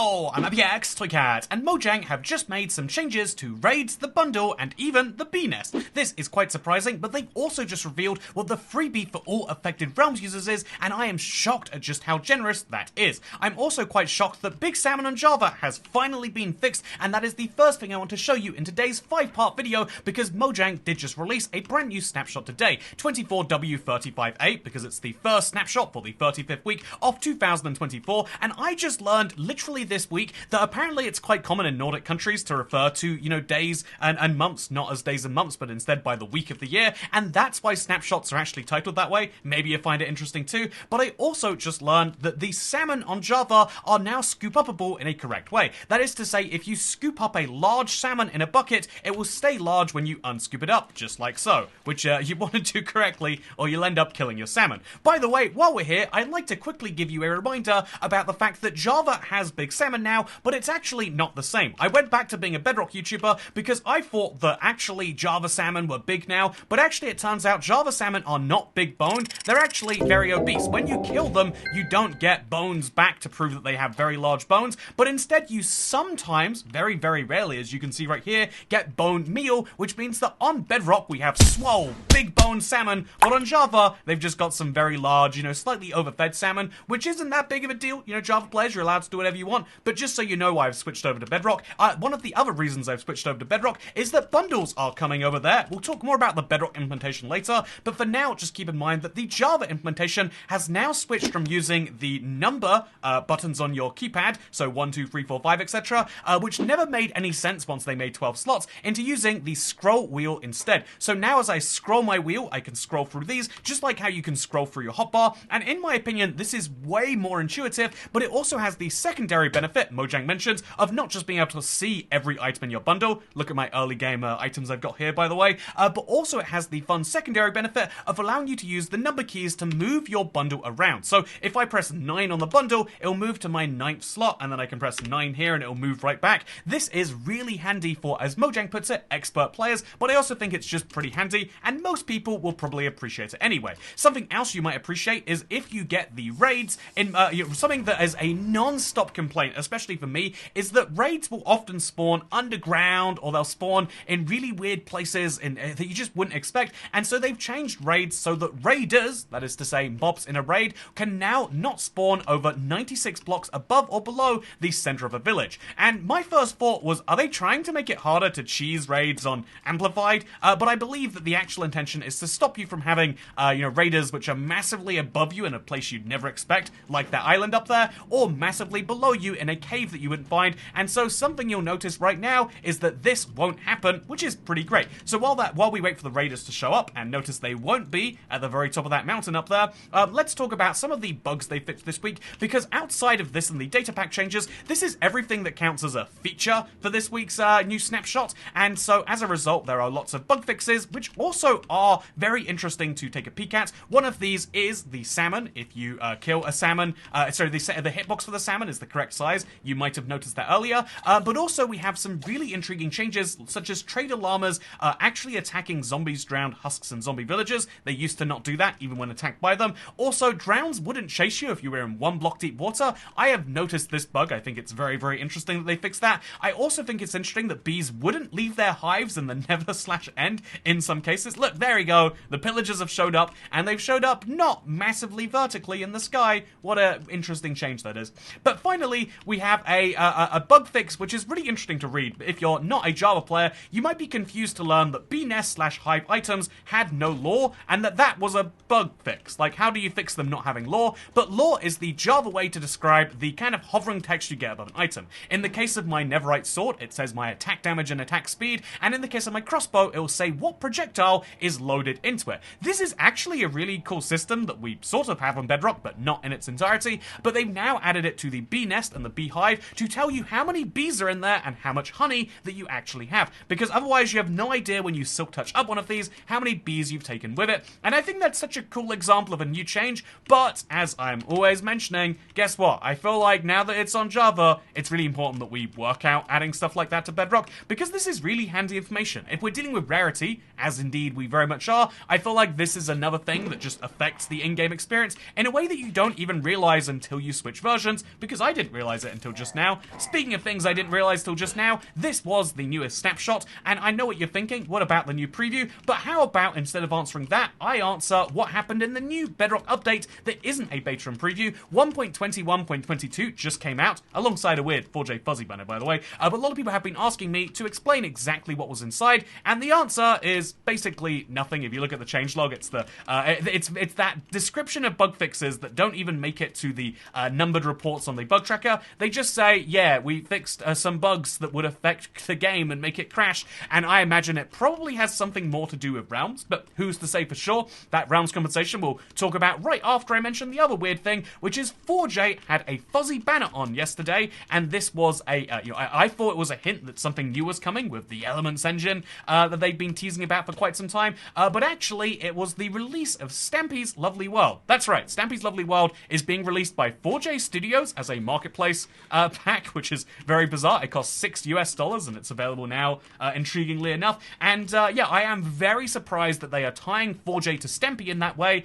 Hello, I'm AppyX Toycat, and Mojang have just made some changes to Raids, the bundle, and even the bee nest. This is quite surprising, but they've also just revealed what the freebie for all affected Realms users is, and I am shocked at just how generous that is. I'm also quite shocked that Big Salmon on Java has finally been fixed, and that is the first thing I want to show you in today's 5-part video, because Mojang did just release a brand new snapshot today, 24W35A, because it's the first snapshot for the 35th week of 2024, and I just learned literally this week that apparently it's quite common in Nordic countries to refer to, you know, days and months, not as days and months, but instead by the week of the year, and that's why snapshots are actually titled that way. Maybe you find it interesting too, but I also just learned that the salmon on Java are now scoop-upable in a correct way. That is to say, if you scoop up a large salmon in a bucket, it will stay large when you unscoop it up, just like so, which you want to do correctly, or you'll end up killing your salmon. By the way, while we're here, I'd like to quickly give you a reminder about the fact that Java has Big Salmon now, but it's actually not the same. I went back to being a Bedrock YouTuber because I thought that actually Java salmon were big now, but actually it turns out Java salmon are not big boned, they're actually very obese. When you kill them, you don't get bones back to prove that they have very large bones, but instead you sometimes, very, very rarely, as you can see right here, get boned meal, which means that on Bedrock we have swole, big boned salmon, but on Java, they've just got some very large, you know, slightly overfed salmon, which isn't that big of a deal. You know, Java players, you're allowed to do whatever you want, but just so you know why I've switched over to Bedrock, one of the other reasons I've switched over to Bedrock is that bundles are coming over there. We'll talk more about the Bedrock implementation later, but for now, just keep in mind that the Java implementation has now switched from using the number buttons on your keypad, so 1, 2, 3, 4, 5, etc., which never made any sense once they made 12 slots, into using the scroll wheel instead. So now as I scroll my wheel, I can scroll through these, just like how you can scroll through your hotbar, and in my opinion, this is way more intuitive, but it also has the secondary benefit, Mojang mentions, of not just being able to see every item in your bundle. Look at my early game items I've got here, by the way, but also it has the fun secondary benefit of allowing you to use the number keys to move your bundle around. So if I press 9 on the bundle, it'll move to my 9th slot, and then I can press 9 here and it'll move right back. This is really handy for, as Mojang puts it, expert players, but I also think it's just pretty handy, and most people will probably appreciate it anyway. Something else you might appreciate is if you get the raids, in something that is a non-stop complaint, especially for me, is that raids will often spawn underground, or they'll spawn in really weird places that you just wouldn't expect, and so they've changed raids so that raiders, that is to say mobs in a raid, can now not spawn over 96 blocks above or below the center of a village. And my first thought was, are they trying to make it harder to cheese raids on Amplified? But I believe that the actual intention is to stop you from having, raiders which are massively above you in a place you'd never expect, like that island up there, or massively below you in a cave that you wouldn't find. And so something you'll notice right now is that this won't happen, which is pretty great. So while we wait for the raiders to show up, and notice they won't be at the very top of that mountain up there, let's talk about some of the bugs they fixed this week, because outside of this and the data pack changes, this is everything that counts as a feature for this week's new snapshot, and so as a result there are lots of bug fixes which also are very interesting to take a peek at. One of these is the salmon. If you kill a salmon, the hitbox for the salmon is the correct size. You might have noticed that earlier, but also we have some really intriguing changes, such as trader llamas actually attacking zombies, drowned husks, and zombie villagers. They used to not do that even when attacked by them. Also, drowns wouldn't chase you if you were in 1 block deep water. I have noticed this bug. I think it's very, very interesting that they fixed that. I also think it's interesting that bees wouldn't leave their hives in the never/end in some cases. Look, there we go. The pillagers have showed up, and they've showed up not massively vertically in the sky. What a interesting change that is. But finally, we have a bug fix which is really interesting to read. If you're not a Java player, you might be confused to learn that bee nest/hive items had no lore, and that was a bug fix. Like, how do you fix them not having lore? But lore is the Java way to describe the kind of hovering text you get above an item. In the case of my Netherite sword, it says my attack damage and attack speed, and in the case of my crossbow, it will say what projectile is loaded into it. This is actually a really cool system that we sort of have on Bedrock, but not in its entirety, but they've now added it to the bee nest and the beehive to tell you how many bees are in there and how much honey that you actually have, because otherwise you have no idea when you silk touch up one of these how many bees you've taken with it. And I think that's such a cool example of a new change, but as I'm always mentioning, guess what? I feel like now that it's on Java, it's really important that we work out adding stuff like that to Bedrock, because this is really handy information. If we're dealing with rarity, as indeed we very much are, I feel like this is another thing that just affects the in-game experience in a way that you don't even realize until you switch versions, because I didn't realize realize it until just now. Speaking of things I didn't realize till just now, this was the newest snapshot, and I know what you're thinking, what about the new preview? But how about, instead of answering that, I answer what happened in the new Bedrock update that isn't a beta and preview. 1.21.22 just came out, alongside a weird 4J fuzzy banner, by the way, but a lot of people have been asking me to explain exactly what was inside, and the answer is basically nothing. If you look at the changelog, it's the it's that description of bug fixes that don't even make it to the numbered reports on the bug tracker. They just say, yeah, we fixed some bugs that would affect the game and make it crash, and I imagine it probably has something more to do with Realms, but who's to say for sure? That Realms compensation we'll talk about right after I mention the other weird thing, which is 4J had a fuzzy banner on yesterday, and this was I thought it was a hint that something new was coming with the Elements engine that they've been teasing about for quite some time, but actually it was the release of Stampy's Lovely World. That's right, Stampy's Lovely World is being released by 4J Studios as a marketplace pack, which is very bizarre. It costs $6 and it's available now, intriguingly enough. And yeah, I am very surprised that they are tying 4J to Stampy in that way,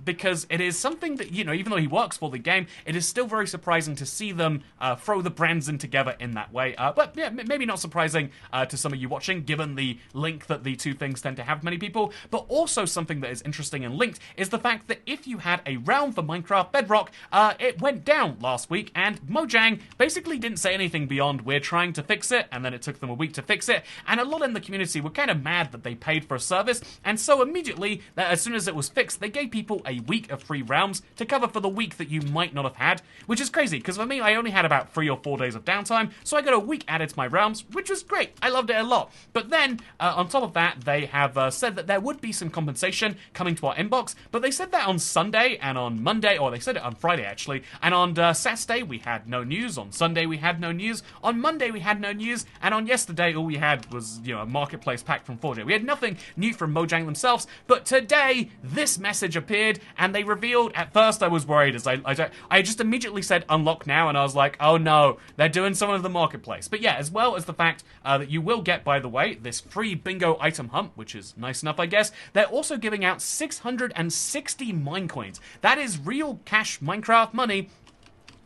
because it is something that, you know, even though he works for the game, it is still very surprising to see them throw the brands in together in that way. But yeah, maybe not surprising to some of you watching, given the link that the two things tend to have many people. But also something that is interesting and linked is the fact that if you had a realm for Minecraft Bedrock, it went down last week, and Mojang basically didn't say anything beyond we're trying to fix it, and then it took them a week to fix it, and a lot in the community were kind of mad that they paid for a service, and so immediately, as soon as it was fixed, they gave people a week of free realms to cover for the week that you might not have had, which is crazy, because for me, I only had about 3 or 4 days of downtime, so I got a week added to my realms, which was great. I loved it a lot. But then, on top of that, they have said that there would be some compensation coming to our inbox, but they said that on Sunday and on Monday, or they said it on Friday actually, and on Saturday we had no news, on Sunday we had no news, on Monday we had no news, and on yesterday all we had was, you know, a marketplace pack from 4J. We had nothing new from Mojang themselves, but today this message appeared and they revealed, at first I was worried as I just immediately said unlock now, and I was like, oh no, they're doing some of the marketplace. But yeah, as well as the fact that you will get, by the way, this free bingo item hunt, which is nice enough I guess, they're also giving out 660 mine coins. That is real cash Minecraft money.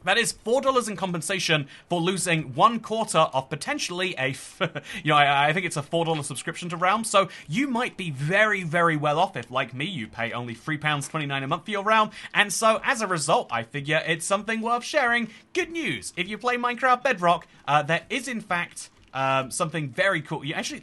That is $4 in compensation for losing 1/4 of potentially a, you know, I think it's a $4 subscription to Realm. So you might be very, very well off if, like me, you pay only £3.29 a month for your Realm. And so as a result, I figure it's something worth sharing. Good news, if you play Minecraft Bedrock, there is in fact something very cool. Yeah, actually,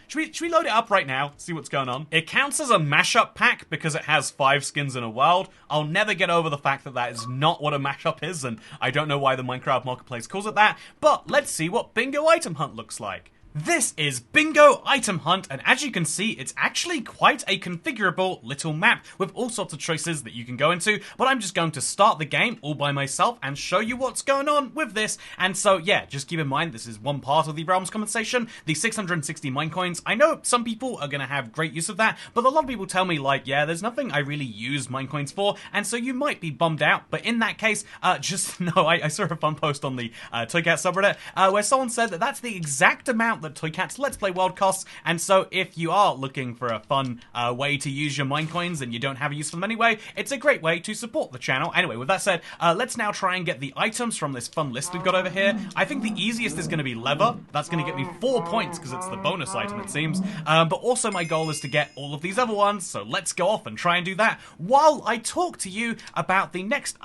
should we load it up right now, see what's going on? It counts as a mashup pack because it has 5 skins in a world. I'll never get over the fact that that is not what a mashup is, and I don't know why the Minecraft Marketplace calls it that, but let's see what Bingo Item Hunt looks like. This is Bingo Item Hunt, and as you can see, it's actually quite a configurable little map with all sorts of choices that you can go into, but I'm just going to start the game all by myself and show you what's going on with this. And so yeah, just keep in mind this is one part of the Realms compensation, the 660 mine coins. I know some people are going to have great use of that, but a lot of people tell me like, yeah, there's nothing I really use mine coins for, and so you might be bummed out, but in that case, just know, I saw a fun post on the Toycat subreddit where someone said that that's the exact amount that Toycat's Let's Play World costs, and so if you are looking for a fun way to use your mine coins and you don't have a use for them anyway, it's a great way to support the channel. Anyway, with that said, let's now try and get the items from this fun list we've got over here. I think the easiest is going to be leather. That's going to get me 4 points because it's the bonus item, it seems. But also my goal is to get all of these other ones, so let's go off and try and do that while I talk to you about the next...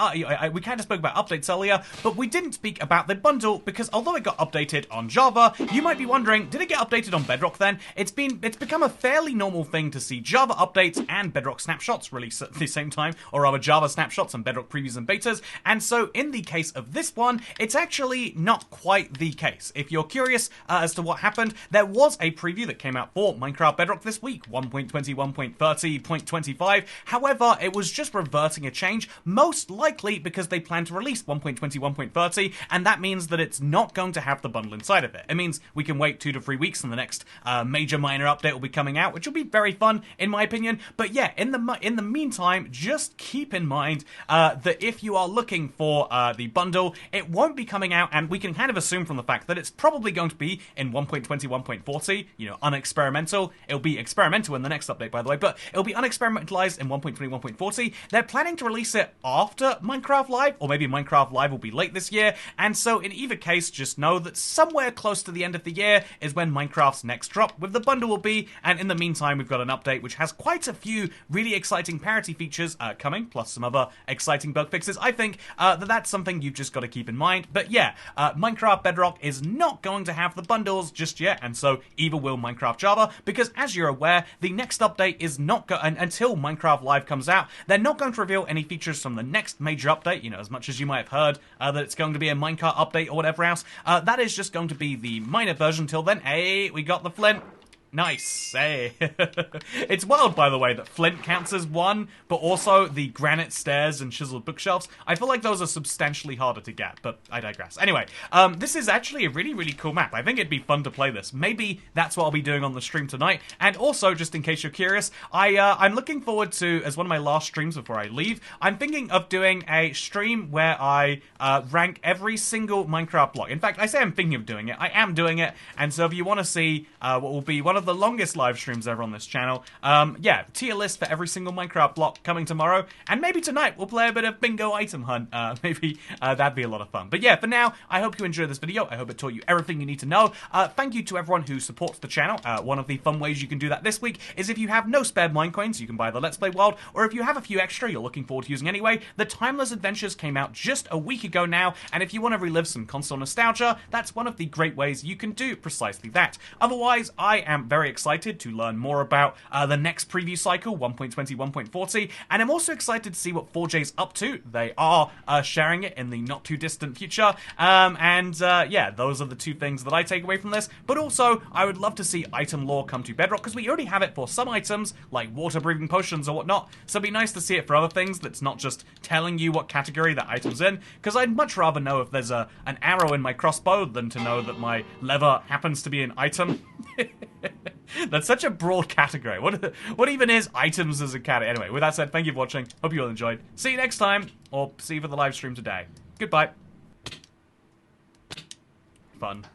we kind of spoke about updates earlier, but we didn't speak about the bundle because although it got updated on Java, you might be wondering, did it get updated on Bedrock then? It's become a fairly normal thing to see Java updates and Bedrock snapshots released at the same time, or rather Java snapshots and Bedrock previews and betas, and so in the case of this one, it's actually not quite the case. If you're curious as to what happened, there was a preview that came out for Minecraft Bedrock this week, 1.21.30.25, however, it was just reverting a change, most likely because they plan to release 1.21.30, and that means that it's not going to have the bundle inside of it. It means we can wait like 2 to 3 weeks, and the next major minor update will be coming out, which will be very fun in my opinion. But yeah, in the meantime, just keep in mind that if you are looking for the bundle, it won't be coming out, and we can kind of assume from the fact that it's probably going to be in 1.20, 1.40, you know, unexperimental. It'll be experimental in the next update, by the way, but it'll be unexperimentalized in 1.20, 1.40. They're planning to release it after Minecraft Live, or maybe Minecraft Live will be late this year, and so in either case, just know that somewhere close to the end of the year is when Minecraft's next drop with the bundle will be, and in the meantime, we've got an update which has quite a few really exciting parity features coming, plus some other exciting bug fixes. I think that's something you've just got to keep in mind. But yeah, Minecraft Bedrock is not going to have the bundles just yet, and so either will Minecraft Java, because as you're aware, the next update is not until Minecraft Live comes out, they're not going to reveal any features from the next major update, you know, as much as you might have heard that it's going to be a minecart update or whatever else. That is just going to be the minor version till then. Hey, we got the flint. Nice. Hey. It's wild, by the way, that flint counts as one, but also the granite stairs and chiseled bookshelves. I feel like those are substantially harder to get, but I digress. Anyway, this is actually a really, really cool map. I think it'd be fun to play this. Maybe that's what I'll be doing on the stream tonight. And also, just in case you're curious, I'm looking forward to, as one of my last streams before I leave, I'm thinking of doing a stream where I rank every single Minecraft block. In fact, I say I'm thinking of doing it. I am doing it. And so if you want to see what will be one of the longest live streams ever on this channel, yeah, tier list for every single Minecraft block coming tomorrow, and maybe tonight we'll play a bit of bingo item hunt. Maybe that'd be a lot of fun. But yeah, for now, I hope you enjoyed this video. I hope it taught you everything you need to know. Thank you to everyone who supports the channel. One of the fun ways you can do that this week is if you have no spare Minecoins, you can buy the Let's Play World, or if you have a few extra you're looking forward to using anyway, the Timeless Adventures came out just a week ago now, and if you want to relive some console nostalgia, that's one of the great ways you can do precisely that. Otherwise, I am very excited to learn more about the next preview cycle, 1.20, 1.40, and I'm also excited to see what 4J's up to. They are sharing it in the not too distant future, yeah, those are the two things that I take away from this, but also I would love to see item lore come to Bedrock, because we already have it for some items, like water-breathing potions or whatnot, so it'd be nice to see it for other things that's not just telling you what category that item's in, because I'd much rather know if there's an arrow in my crossbow than to know that my lever happens to be an item. That's such a broad category. What even is items as a category? Anyway, with that said, thank you for watching. Hope you all enjoyed. See you next time, or see you for the live stream today. Goodbye. Fun.